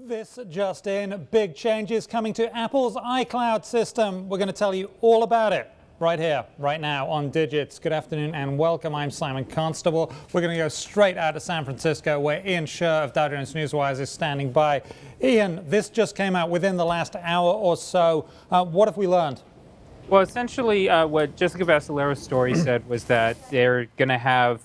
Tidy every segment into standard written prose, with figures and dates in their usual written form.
This just in, big changes coming to Apple's iCloud system. We're going to tell you all about it right here, right now on Digits. Good afternoon and welcome. I'm Simon Constable. We're going to go straight out to San Francisco where Ian Sherr of Dow Jones Newswire is standing by. Ian, this just came out within the last hour or so. What have we learned? Well, essentially what Jessica Vassilero's story said was that they're going to have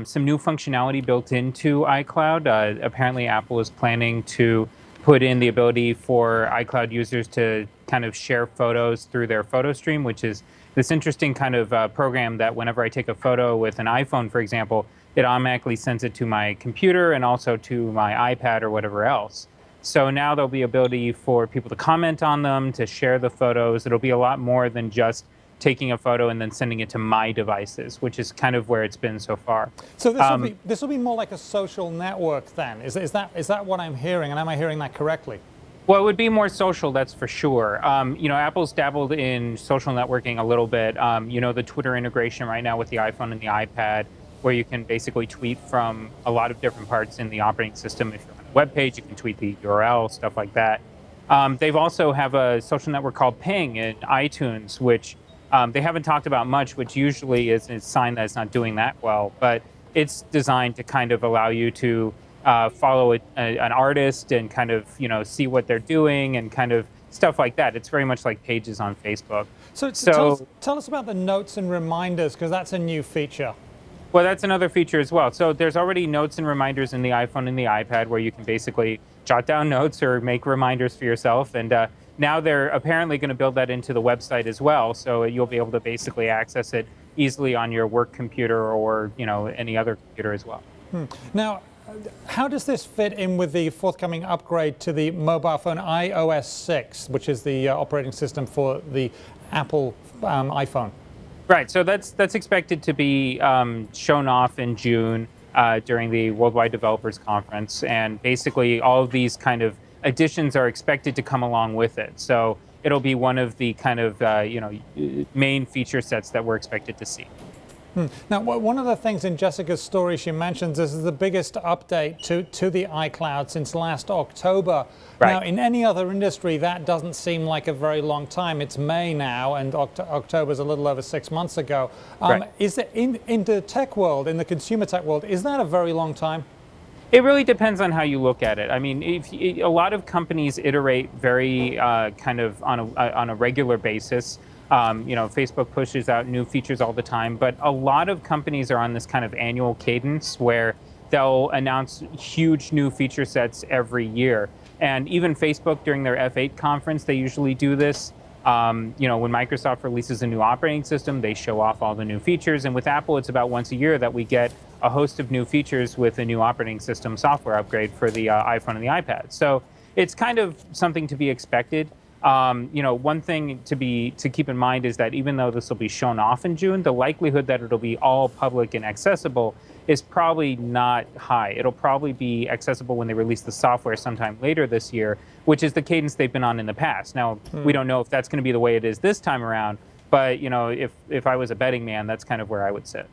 some new functionality built into iCloud. Apparently, Apple is planning to put in the ability for iCloud users to kind of share photos through their photo stream, which is this interesting kind of program that whenever I take a photo with an iPhone, for example, it automatically sends it to my computer and also to my iPad or whatever else. So now there'll be ability for people to comment on them, to share the photos. It'll be a lot more than just taking a photo and then sending it to my devices, which is kind of where it's been so far. So this will be more like a social network then. Is that what I'm hearing, and am I hearing that correctly? Well, it would be more social, that's for sure. Apple's dabbled in social networking a little bit. The Twitter integration right now with the iPhone and the iPad, where you can basically tweet from a lot of different parts in the operating system. If you're on a web page, you can tweet the URL, stuff like that. They've also have a social network called Ping in iTunes, which they haven't talked about much, which usually is a sign that it's not doing that well. But it's designed to kind of allow you to follow an artist and kind of, see what they're doing and kind of stuff like that. It's very much like Pages on Facebook. So tell us about the notes and reminders, because that's a new feature. Well, that's another feature as well. So there's already notes and reminders in the iPhone and the iPad where you can basically jot down notes or make reminders for yourself. And now they're apparently going to build that into the website as well. So you'll be able to basically access it easily on your work computer or, any other computer as well. Now, how does this fit in with the forthcoming upgrade to the mobile phone iOS 6, which is the operating system for the Apple iPhone? Right, so that's expected to be shown off in June during the Worldwide Developers Conference, and basically all of these kind of additions are expected to come along with it. So it'll be one of the kind of main feature sets that we're expected to see. Now, one of the things in Jessica's story she mentions is the biggest update to the iCloud since last October. Right. Now, in any other industry, that doesn't seem like a very long time. It's May now, and October's a little over 6 months ago. Right. Is it in the tech world, in the consumer tech world, is that a very long time? It really depends on how you look at it. I mean, a lot of companies iterate very kind of on a regular basis. Facebook pushes out new features all the time, but a lot of companies are on this kind of annual cadence where they'll announce huge new feature sets every year. And even Facebook during their F8 conference, they usually do this. When Microsoft releases a new operating system, they show off all the new features. And with Apple, it's about once a year that we get a host of new features with a new operating system software upgrade for the iPhone and the iPad. So it's kind of something to be expected. One thing to keep in mind is that even though this will be shown off in June, the likelihood that it'll be all public and accessible is probably not high. It'll probably be accessible when they release the software sometime later this year, which is the cadence they've been on in the past. Now, we don't know if that's going to be the way it is this time around, but if I was a betting man, that's kind of where I would sit.